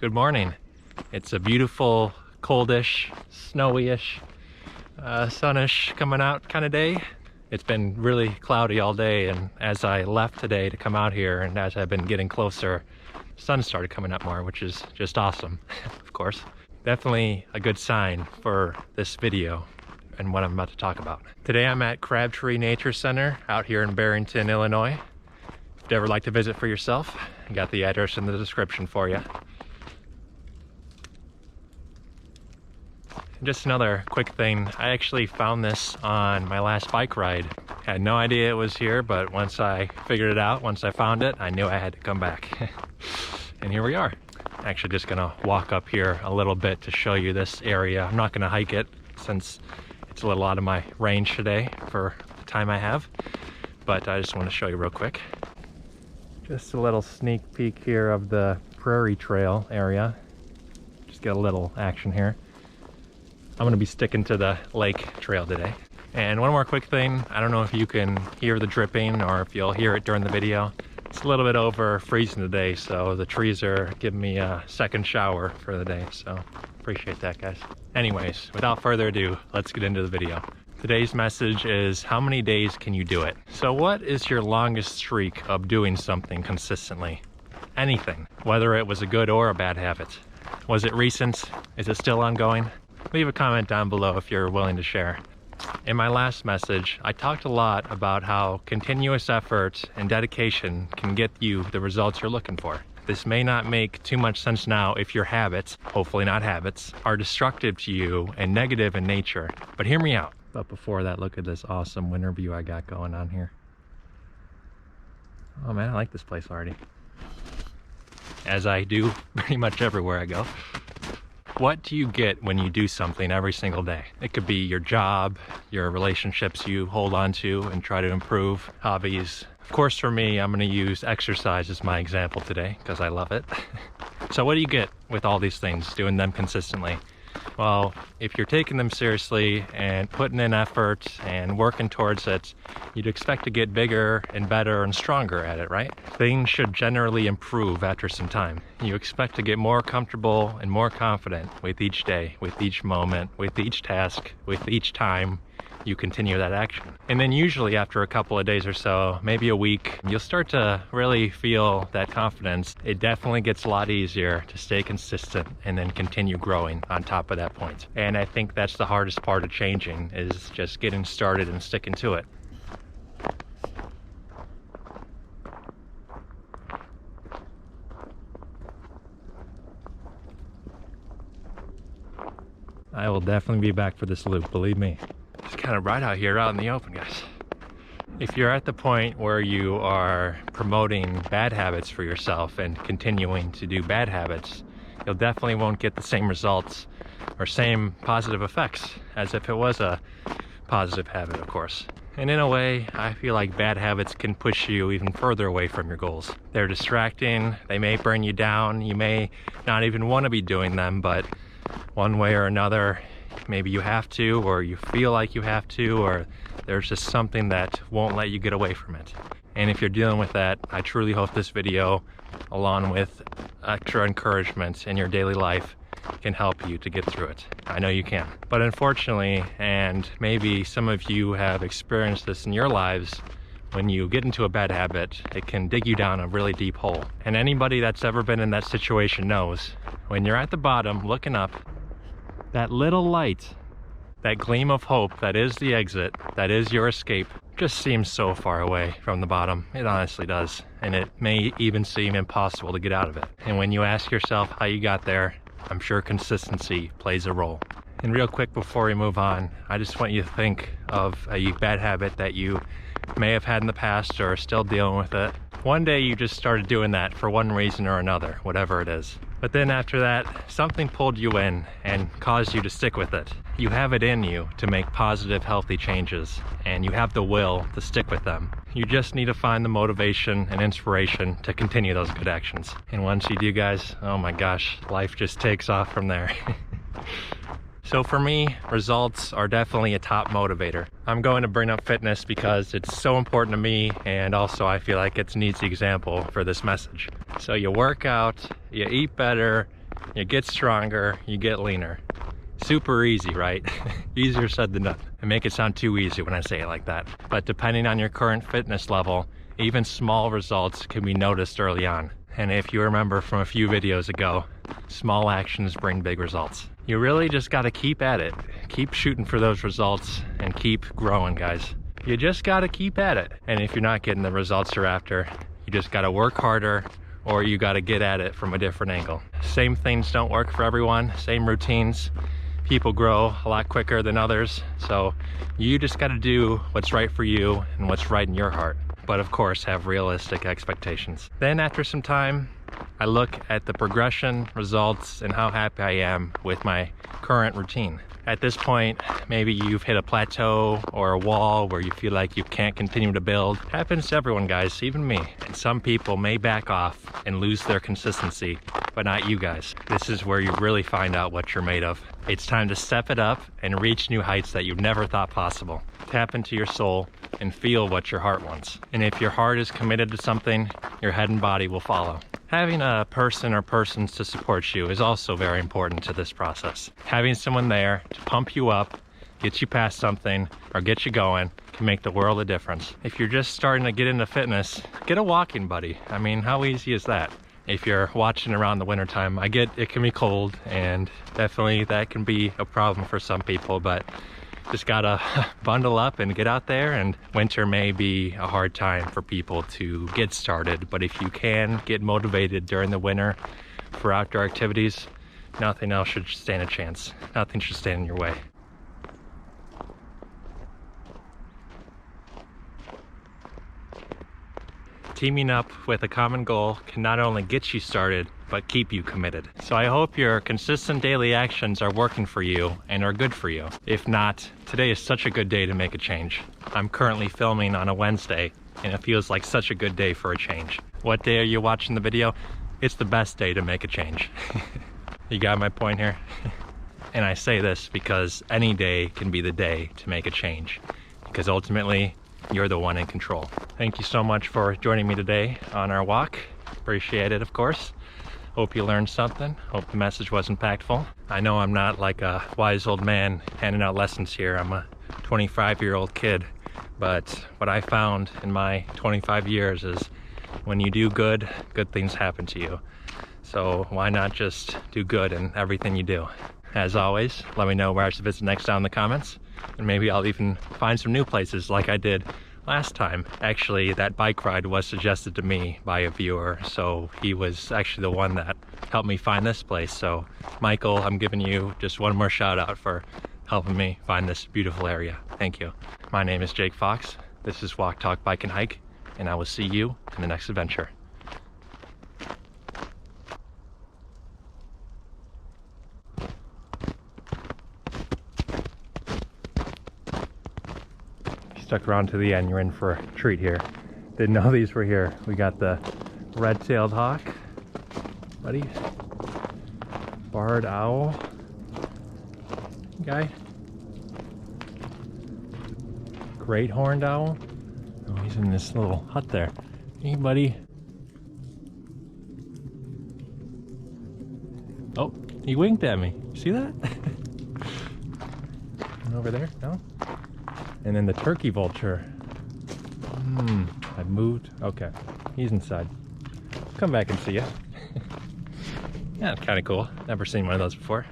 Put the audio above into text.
Good morning. It's a beautiful, coldish, snowy-ish, sunnish coming out kind of day. It's been really cloudy all day, and as I left today to come out here and as I've been getting closer, the sun started coming up more, which is just awesome, of course. Definitely a good sign for this video and what I'm about to talk about. Today I'm at Crabtree Nature Center out here in Barrington, Illinois. If you'd ever like to visit for yourself, I got the address in the description for you. Just another quick thing, I actually found this on my last bike ride. Had no idea it was here, but once I figured it out, once I found it, I knew I had to come back. And here we are. Actually just gonna walk up here a little bit to show you this area. I'm not gonna hike it since it's a little out of my range today for the time I have, but I just want to show you real quick. Just a little sneak peek here of the Prairie Trail area. Just get a little action here. I'm going to be sticking to the lake trail today. And one more quick thing, I don't know if you can hear the dripping or if you'll hear it during the video. It's a little bit over freezing today, so the trees are giving me a second shower for the day, so appreciate that, guys. Anyways, without further ado, let's get into the video. Today's message is, how many days can you do it? So what is your longest streak of doing something consistently? Anything, whether it was a good or a bad habit. Was it recent? Is it still ongoing? Leave a comment down below if you're willing to share. In my last message, I talked a lot about how continuous effort and dedication can get you the results you're looking for. This may not make too much sense now if your habits, hopefully not habits, are destructive to you and negative in nature, but hear me out. But before that, look at this awesome winter view I got going on here. Oh man, I like this place already. As I do pretty much everywhere I go. What do you get when you do something every single day? It could be your job, your relationships you hold on to and try to improve, hobbies. Of course, for me, I'm going to use exercise as my example today because I love it. So what do you get with all these things, doing them consistently? Well, if you're taking them seriously and putting in effort and working towards it, you'd expect to get bigger and better and stronger at it, right? Things should generally improve after some time. You expect to get more comfortable and more confident with each day, with each moment, with each task, with each time you continue that action. And then usually after a couple of days or so, maybe a week, you'll start to really feel that confidence. It definitely gets a lot easier to stay consistent and then continue growing on top of that point. And I think that's the hardest part of changing, is just getting started and sticking to it. I will definitely be back for this loop, believe me. It's kind of bright out here out in the open, guys. If you're at the point where you are promoting bad habits for yourself and continuing to do bad habits, you'll definitely won't get the same results or same positive effects as if it was a positive habit, of course. And in a way, I feel like bad habits can push you even further away from your goals. They're distracting, they may burn you down, you may not even want to be doing them, but one way or another, maybe you have to, or you feel like you have to, or there's just something that won't let you get away from it. And if you're dealing with that, I truly hope this video, along with extra encouragement in your daily life, can help you to get through it. I know you can. But unfortunately, and maybe some of you have experienced this in your lives, when you get into a bad habit, it can dig you down a really deep hole. And anybody that's ever been in that situation knows, when you're at the bottom looking up, that little light, that gleam of hope that is the exit, that is your escape, just seems so far away from the bottom. It honestly does. And it may even seem impossible to get out of it. And when you ask yourself how you got there, I'm sure consistency plays a role. And real quick before we move on, I just want you to think of a bad habit that you may have had in the past or are still dealing with it. One day you just started doing that for one reason or another, whatever it is. But then after that, something pulled you in and caused you to stick with it. You have it in you to make positive, healthy changes, and you have the will to stick with them. You just need to find the motivation and inspiration to continue those good actions. And once you do, guys, oh my gosh, life just takes off from there. So for me, results are definitely a top motivator. I'm going to bring up fitness because it's so important to me, and also I feel like it's an easy example for this message. So you work out, you eat better, You get stronger, you get leaner. Super easy, right? Easier said than done. I make it sound too easy when I say it like that. But depending on your current fitness level, even small results can be noticed early on. And if you remember from a few videos ago, small actions bring big results. You really just gotta keep at it. Keep shooting for those results and keep growing, guys. You just gotta keep at it. And if you're not getting the results you're after, you just gotta work harder, or you gotta get at it from a different angle. Same things don't work for everyone, same routines. People grow a lot quicker than others, so you just gotta do what's right for you and what's right in your heart. But of course, have realistic expectations. Then after some time, I look at the progression, results, and how happy I am with my current routine. At this point, maybe you've hit a plateau or a wall where you feel like you can't continue to build. Happens to everyone, guys, even me. And some people may back off and lose their consistency, but not you guys. This is where you really find out what you're made of. It's time to step it up and reach new heights that you never thought possible. Tap into your soul and feel what your heart wants. And if your heart is committed to something, your head and body will follow. Having a person or persons to support you is also very important to this process. Having someone there to pump you up, get you past something, or get you going can make the world a difference. If you're just starting to get into fitness, get a walking buddy. I mean, how easy is that? If you're watching around the wintertime, I get it can be cold, and definitely that can be a problem for some people, but just gotta bundle up and get out there. And winter may be a hard time for people to get started, but if you can get motivated during the winter for outdoor activities, nothing else should stand a chance. Nothing should stand in your way. Teaming up with a common goal can not only get you started, but keep you committed. So I hope your consistent daily actions are working for you and are good for you. If not, today is such a good day to make a change. I'm currently filming on a Wednesday, and it feels like such a good day for a change. What day are you watching the video? It's the best day to make a change. You got my point here? And I say this because any day can be the day to make a change, because ultimately, you're the one in control. Thank you so much for joining me today on our walk. Appreciate it, of course. Hope you learned something. Hope the message was impactful. I know I'm not like a wise old man handing out lessons here. I'm a 25-year-old kid. But what I found in my 25 years is when you do good, good things happen to you. So why not just do good in everything you do? As always, let me know where I should visit next down in the comments. And maybe I'll even find some new places like I did last time. Actually, that bike ride was suggested to me by a viewer, so he was actually the one that helped me find this place. So Michael, I'm giving you just one more shout out for helping me find this beautiful area. Thank you. My name is Jake Fox. This is Walk, Talk, Bike, and Hike, and I will see you in the next adventure. Stuck around to the end, you're in for a treat here. Didn't know these were here. We got the red-tailed hawk, buddy, barred owl guy, great horned owl. Oh, he's in this little hut there. Hey, buddy. Oh, he winked at me. See that? Over there? No? And then the turkey vulture. I've moved. Okay, he's inside. Come back and see you. Yeah, kind of cool. Never seen one of those before.